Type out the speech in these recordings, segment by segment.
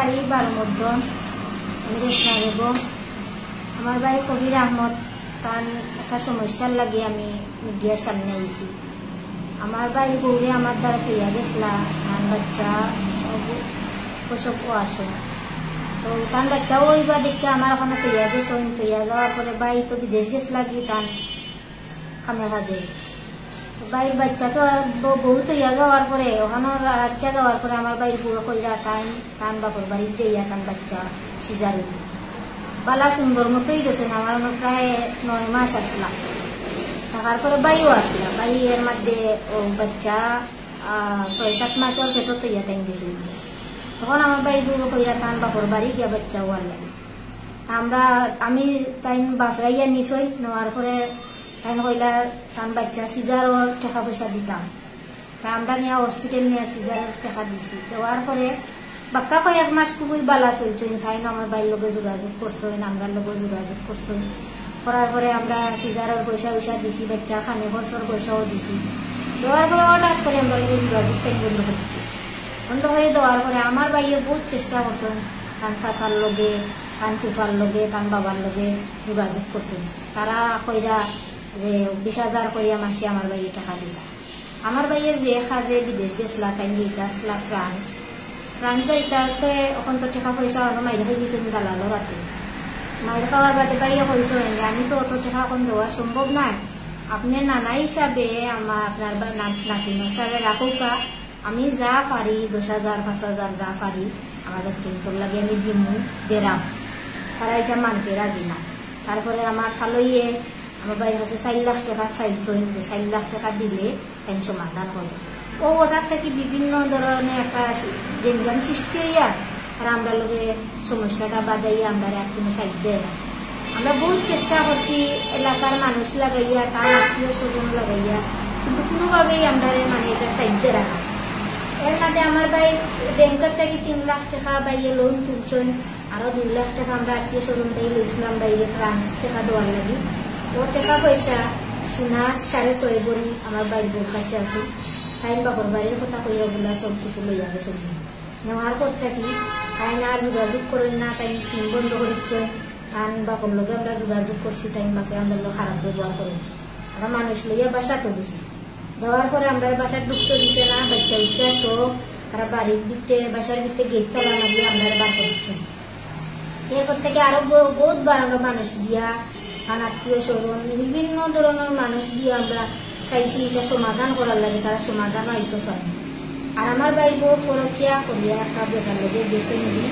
বাড়ি বারমদ্দন, আমি রেশমা বেগম। আমার ভাই কবির আহমদ, তার একটা সমস্যার লাগে আমি মিডিয়ার সামনে আইছি। আমার ভাই বউরে আমার দ্বারা তৈয়া গেছিলা, তার বাচ্চা প্রসব আসো, তো তার বাচ্চাও ওইবা দেখে আমার ওখানে তৈয়া গেছ। তৈয়া যাওয়ার পরে ভাই তো বিদেশ গেছিলা কি তার খামে কাজে, বাইর বাচ্চা তো বউ তৈয়া যাওয়ার পরে ওখানে রাখিয়া যাওয়ার পরে আমার বাইর বুড়ো কইরা তান বাপর বাড়িতে যাইয়া তান বাচ্চা সিজারে বালা সুন্দর মতোই গেছেন। আমার প্রায় 9 মাস আসলাম, থাকার পরে বাইও আসলাম। বাই এর মধ্যে ও বাচ্চা 6-7 মাসের সেটা তৈয়া টাইম গেছে। তখন আমার বাইর বুড়ো কইরা তান বাপর বাড়ি গিয়া বাচ্চা হওয়ার লাগে। আমি তাই বাসরাইয়া নিছই নেওয়ার পরে তাই কইলা তান বাচ্চা সিজারর টাকা পয়সা দিতাম। তা আমরা নিয়ে হসপিটাল নিয়ে সিজারের টাকা দিছি। দেওয়ার পরে বাক্কা কয়েক মাস খুবই বালা চলছেন। তাই আমার বাইর লোকে যোগাযোগ করছেন, আমরা লোক যোগাযোগ করছেন। করার পরে আমরা সিজারের পয়সা দিছি, বাচ্চা খানে খরচর পয়সাও দিছি। দেওয়ার পরে হঠাৎ করে আমরা লোক যোগাযোগ তাই বন্ধ করছি। বন্ধ করে দেওয়ার পরে আমার বাইরে বহুত চেষ্টা করছেন, তান চাচার লগে, তান ফুফার লগে, তান বাবার লগে যোগাযোগ করছেন। তারা কইরা যে 20,000 করিয়া মাসে আমার বাইরে টাকা দিলা। আমার বাইরে যে কাজে বিদেশ গেছিলা তাই যেটা আসলা ফ্রান্স যাইতে এখন তো টাকা পয়সা মাইরে হয়ে গেছেন দালালো রাতে। মাইর খাওয়ার বাদে বাইরে কইস আমি তো অত টাকা এখন দেওয়া সম্ভব নয়, আপনি নানা হিসাবে আপনার নাতি হিসাবে রাখুকা, আমি যা পারি 10,000 5,000 যা পারি আমার চিন্তর লাগে আমি দিমু দেরাম। তারা এটা মানতে রাজি না। তারপরে আমার খালইয়ে আমার বাইরের কাছে 4 লাখ টাকা চাইছেন, যে 4 লাখ টাকা দিলে তাই সমাধান হবে। ও ওটার থেকে বিভিন্ন ধরনের একটা গেঞ্জাম সৃষ্টি হইয়া আর আমরা লোকে সমস্যাটা বাদাইয়া আমরা আর কোনো সাইড দেয় না। আমরা বহুত চেষ্টা করছি এলাকার মানুষ লাগাইয়া, তার আত্মীয় স্বজন লাগাইয়া, কিন্তু কোনোভাবেই আমরা মানে এটা সাইড দিয়ে রাখা। এর মধ্যে আমার ভাই ব্যাংকের থেকে 3 লাখ টাকা বাইরে লোন তুলছেন, আরো 2 লাখ টাকা আমরা আত্মীয় স্বজন থেকে লইছিলাম বাইরে ফ্রান্স টাকা দেওয়ার লাগে। ও টাকা পয়সা সোনা 6.5 ভরি আমার বাড়ির বউর কাছে আছে। তাই বাপর বাড়ির কথা কইয়া বলা সব কিছু লইয়া গেছে। নেওয়ার পর থাকি তাই না যোগাযোগ করেন না, তাই সিম বন্ধ করিচ্ছেন। তাই বাপর লোকে আমরা যোগাযোগ করছি, তাই বাপে আমাদের লোক খারাপ ব্যবহার করেন। আমরা মানুষ লইয়া বাসা তো দিছি। যাওয়ার পরে আমরা বাসার ঢুকতে দিতে না, বাচ্চা উচ্চা সব তারা বাড়ির দিতে বাসার দিতে গেট তালা না দিয়ে আমরা বার করছেন। এরপর থেকে আরো বহুতবার আমরা মানুষ দিয়া, আত্মীয় স্বজন বিভিন্ন ধরনের মানুষ দিয়ে আমরা চাইছি এটা সমাধান করার লাগে, তারা সমাধান হয়তো চাই। আর আমার বাড়ির বউ পরকিয়া করিয়া একটা বেটার লোকে গেছে নিবি।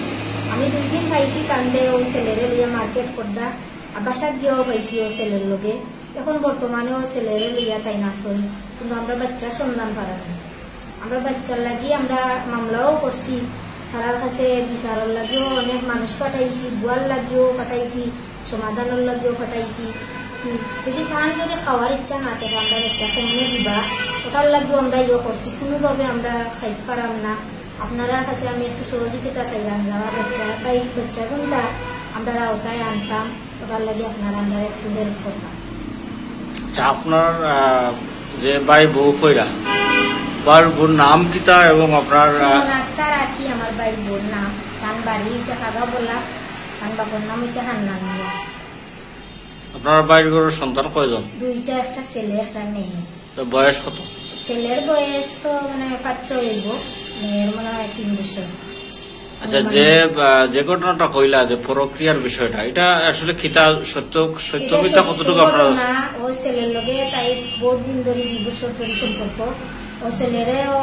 আমি 2 দিন পাইছি কান্দে ওই ছেলেরে লইয়া মার্কেট করদা, আর বাসার গিয়েও পাইছি ও ছেলের লোকে। এখন বর্তমানে ও ছেলেরে লইয়া তাই না চল, কিন্তু আমরা বাচ্চার সন্ধান পারা না। আমরা বাচ্চার লাগি আমরা মামলাও করছি, তারার কাছে বিচারের লাগেও অনেক মানুষ পাঠাইছি, বুয়ার লাগিও পাঠাইছি, সমাধানের লাগেও পাঠাইছি। যদি খান যদি খাওয়ার ইচ্ছা না থাকে আমরা বাচ্চা কমিয়ে দিবা, ওটার লাগেও আমরা ইয়ে করছি। কোনোভাবে আমরা সাইড পারাম না। আপনারা কাছে আমি একটু সহযোগিতা চাইলাম, যারা বাচ্চা কোনটা আমরা ওটাই আনতাম, ওটার লাগে আপনারা আমরা একটু হেল্প করতাম। আপনার যে ভাই বউ কইরা বোর নাম কিতা এবং আপনার রাখি আমার ভাই বোর নাম, তান বাড়ি হচ্ছে কাগা বলা, তান বাবার নাম হচ্ছে হান্নান মিয়া। আপনার বাইরের ঘরের সন্তান কয়জন? 2টা, একটা ছেলে একটা মেয়ে। তো বয়স কত? ছেলের বয়স তো মানে 5-6 হইব, মেয়ের মনে হয় 3 বছর। আচ্ছা, যে ঘটনাটা কইলা যে প্রক্রিয়ার বিষয়টা, এটা আসলে কিতা সত্যবিতা কতটুকু আপনার? ও ছেলের লগে তাই বহুত দিন ধরে 2 বছর ধরে সম্পর্ক। ও ছেলেরেও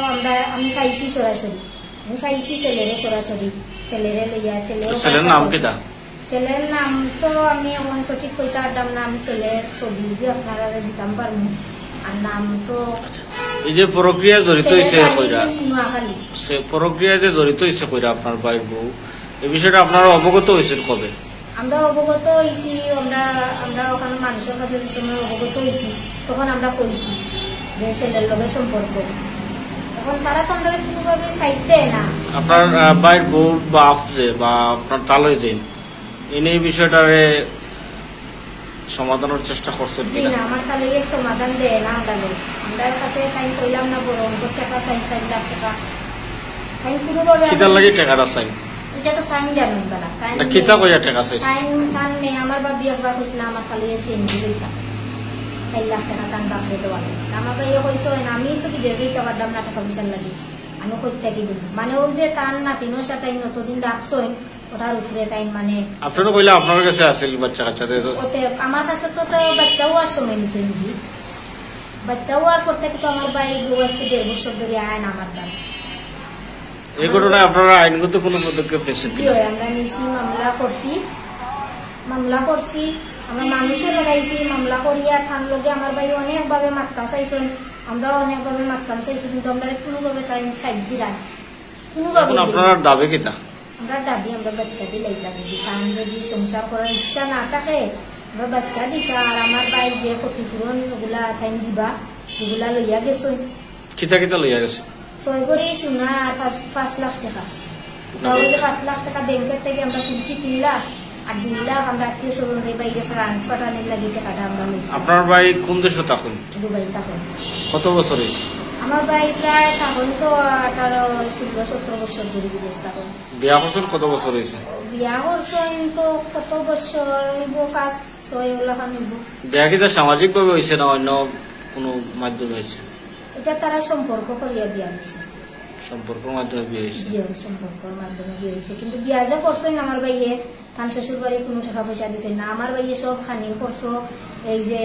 আমি পাইছি সরাসরি, আমি পাইছি ছেলেরে সরাসরি, ছেলেরে লইয়া। ছেলের নাম কিতা? ছেলের নাম তো আমি এখন সঠিক কইতে পারতাম না, আমি ছেলের ছবি দিয়ে আপনারা দিতাম পারবো। আর নাম তো এই যে প্রক্রিয়া জড়িত হয়েছে কইরা, সে প্রক্রিয়া যে জড়িত হয়েছে কইরা আপনার ভাইয়ের বউ, এই বিষয়টা আপনারা অবগত হয়েছেন কবে? আমরা অবগত হয়েছি, আমরা ওখানে মানুষের কাছে যে সময় অবগত হয়েছি তখন আমরা কইছি যে ছেলের লগে সম্পর্ক। এখন তারা তো আমরা কোনোভাবে সাইড দেয় না। আপনার ভাইয়ের বউর বাপ যে বা আপনার তালয় যে এই বিষয়টারে সমাধানের চেষ্টা করছেন কিনা? না, আমার তাহলে সমাধান দেয় না। আমরা কাছে তাই কইলাম না বড় টাকা চাই, 4 লাখ টাকা। তাই কোনোভাবে কিতার লাগে টাকাটা চাই, এটা তো টাইম জানেন বলা না কিতা কইয়া টাকা চাইছে টাইম টান মে আমার বাবি একবার কইছিল আমার খালি সেন্ডি দিতা 4 লাখ টাকা টান বাপরে দেওয়া আমার ভাই কইছো আমি তো বিদেশে টাকা দাম না টাকা বিশাল লাগে আমি কইতে কি দিন মানে ওই যে টান না তিনোর সাথে নতদিন রাখছই ওটার উপরে টাইম মানে আপনারা কইলা আপনার কাছে আছে বাচ্চা কাচ্চাদের ওতে আমার কাছে তো বাচ্চাও আর সময় নিছে নি বাচ্চাও আর পড়তে তো আমার ভাই বয়সে 1.5 বছর ধরে আয় না আমার দাম এই ঘটনায় আপনারা আইনগত কোনো পদক্ষেপ নিয়েছেন জি আমরা নিছি মামলা করছি আমরা মানুষে লাগাইছি মামলা করিয়া থান লগে আমার ভাই অনেকভাবে মাত্রা চাইছেন আমরা অনেকভাবে মাত্রা চাইছি কিন্তু আমরা কোনোভাবে টাইম সাইড দিলাম কোনোভাবে আপনার দাবি কিতা আমরা দাবি আমরা বাচ্চা দিলাই দাবি কারণ যদি সংসার করার ইচ্ছা না থাকে আমরা বাচ্চা দিতা আর আমার ভাই যে ক্ষতিপূরণ ওগুলা টাইম দিবা ওগুলা লইয়া গেছো কিতা কিতা লইয়া গেছে 6 করে শোনা আর 5 লাখ টাকা তাহলে 5 লাখ টাকা ব্যাংকের থেকে আমরা তুলছি 3 লাখ আর 2 লাখ আমরা আত্মীয় স্বজনের বাইরে ট্রান্সফার পাঠানোর লাগে টাকাটা আমরা লইছি আপনার ভাই কোন দেশে থাকেন দুবাই থাকেন কত বছর হয়েছে আমার ভাই প্রায় তখন তো 18-16-17 বছর ধরে বিদেশ থাকেন বিয়া করছেন কত বছর হয়েছে বিয়া করছেন তো কত বছর 5-6 এগুলো বিয়া কি তার সামাজিক ভাবে হয়েছে না অন্য কোনো মাধ্যমে হয়েছে এটা তারা সম্পর্ক করিয়া বিয়া হয়েছে সম্পর্কের মাধ্যমে বিয়ে হয়েছে জি সম্পর্কের মাধ্যমে বিয়ে হয়েছে কিন্তু বিয়া যা করছেন আমার ভাইয়ে তার শ্বশুর বাড়ি কোনো টাকা পয়সা দিচ্ছে না আমার ভাইয়ে সব খানি খরচ এই যে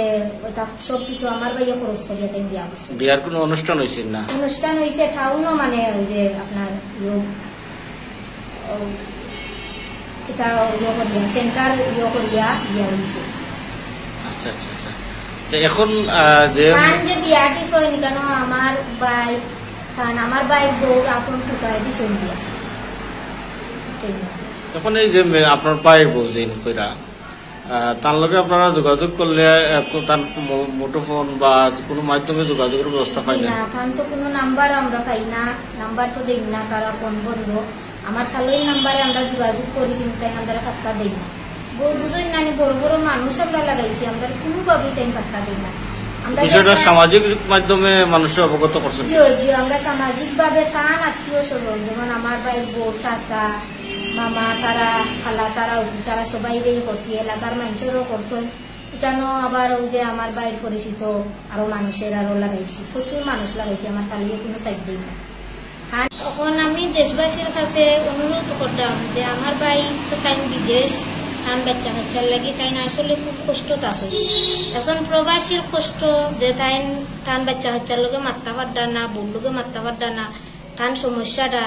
ওটা সব কিছু আমার ভাইয়ে খরচ করিয়া তাই বিয়া করছে বিয়ার কোনো অনুষ্ঠান হয়েছে না অনুষ্ঠান হয়েছে টাউনও মানে ওই যে আপনার এটা সেন্টার করিয়া বিয়া হয়েছে আচ্ছা আচ্ছা আচ্ছা এখন যে বিয়া দিছ কেন আমার ভাই কারণ আমার ভাই বউ আপন ফুকায় দিছ বিয়া এখন এই যে আপনার ভাইয়ের বউ যে কইরা তার লগে আপনারা যোগাযোগ করলে তার মুঠোফোন বা কোনো মাধ্যমে যোগাযোগের ব্যবস্থা পাই না তার তো কোনো নাম্বার আমরা পাই না নাম্বার তো দেই না তারা ফোন বন্ধ আমার খালি নাম্বারে আমরা যোগাযোগ করি কিন্তু তাই নাম্বারে পাত্তা দেই না বুঝুন নানি বড় বড় মানুষ আমরা লাগাইছি আমরা কোনোভাবেই তাই পাত্তা দিই না বিষয়টা সামাজিক মাধ্যমে মানুষের অবগত করছেন আমরা সামাজিক ভাবে টান আত্মীয় স্বজন যেমন আমার ভাই বউ চাচা মামা তারা খালা তারা সবাই করছি এলাকার মানুষেরও করছেন এখানেও আবার ওই যে আমার বাইর পরিচিত আরো মানুষের আরো লাগাইছি প্রচুর মানুষ লাগাইছি আমার তালিয়ে কোনো সাইড দিই না তখন আমি দেশবাসীর কাছে অনুরোধ করতাম যে আমার ভাই তো টাইম বিদেশ টান বাচ্চা কাচ্চার লাগে তাই না আসলে খুব কষ্ট আছে এখন প্রবাসীর কষ্ট যে টান বাচ্চা কাচ্চার লোকে মারতে পারডা না বউর লোকে মারতে পারডা না টান সমস্যাটা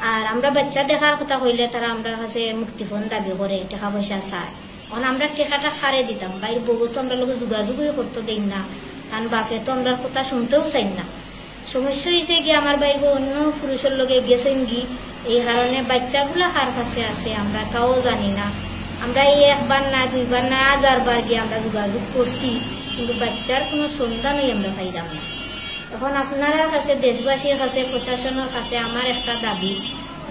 আর আমরা বাচ্চা দেখার কথা কইলে তারা আমরা কাছে মুক্তিপণ দাবি করে টাকা পয়সা চায় এখন আমরা টেকাটা খারে দিতাম বাইর বউ তো আমরা লোক যোগাযোগই করতে দিই না টান বাপে তো আমরা কথা শুনতেও চাই না সমস্যা হয়েছে কি আমার বাইর অন্য পুরুষের লোকে গেছেন কি এই কারণে বাচ্চাগুলা কার কাছে আছে আমরা তাও জানি না আমরা এই 1 বার না 2 বার না 1000 বার গিয়ে আমরা যোগাযোগ করছি কিন্তু বাচ্চার কোনো সন্ধানই আমরা পাইলাম না এখন আপনারা কাছে দেশবাসীর কাছে প্রশাসনের কাছে আমার একটা দাবি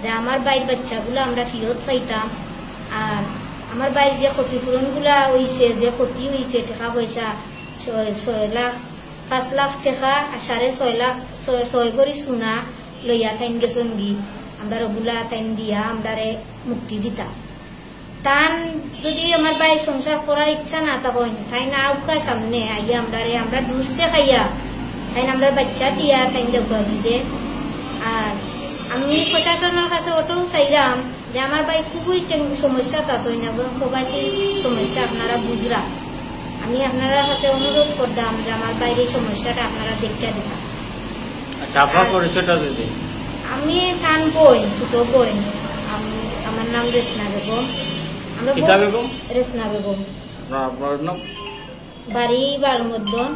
যে আমার বাইর বাচ্চাগুলো আমরা ফেরত পাইতাম আর আমার বাইর যে ক্ষতিপূরণ গুলা হয়েছে যে ক্ষতি হয়েছে টাকা পয়সা 5 লাখ টাকা আর 6.5 লাখ 6 ভরি সোনা লইয়া থাইন গেছেন গি আমরা ওগুলা থাইন দিয়া আমরা মুক্তি দিতাম তান যদি আমার বাইর সংসার করার ইচ্ছা না তখন তাই না আউকা সামনে আইয়া আমরা দুষ দেখাইয়া তাই আমরা বাচ্চা দিয়া তাই দেখা দিতে আর আমি প্রশাসনের কাছে ওটাও চাইলাম যে আমার ভাই খুবই সমস্যা আছে একজন প্রবাসী সমস্যা আপনারা বুঝরা আমি আপনারা কাছে অনুরোধ করতাম যে আমার বাইরে এই সমস্যাটা আপনারা দেখতে দিতাম আচ্ছা আপনার পরিচয়টা যদি আমি কান বই ছোট বই আমার নাম রেসনা বেগম রেসনা বেগম আপনার নাম বাড়ি বারমদ্দন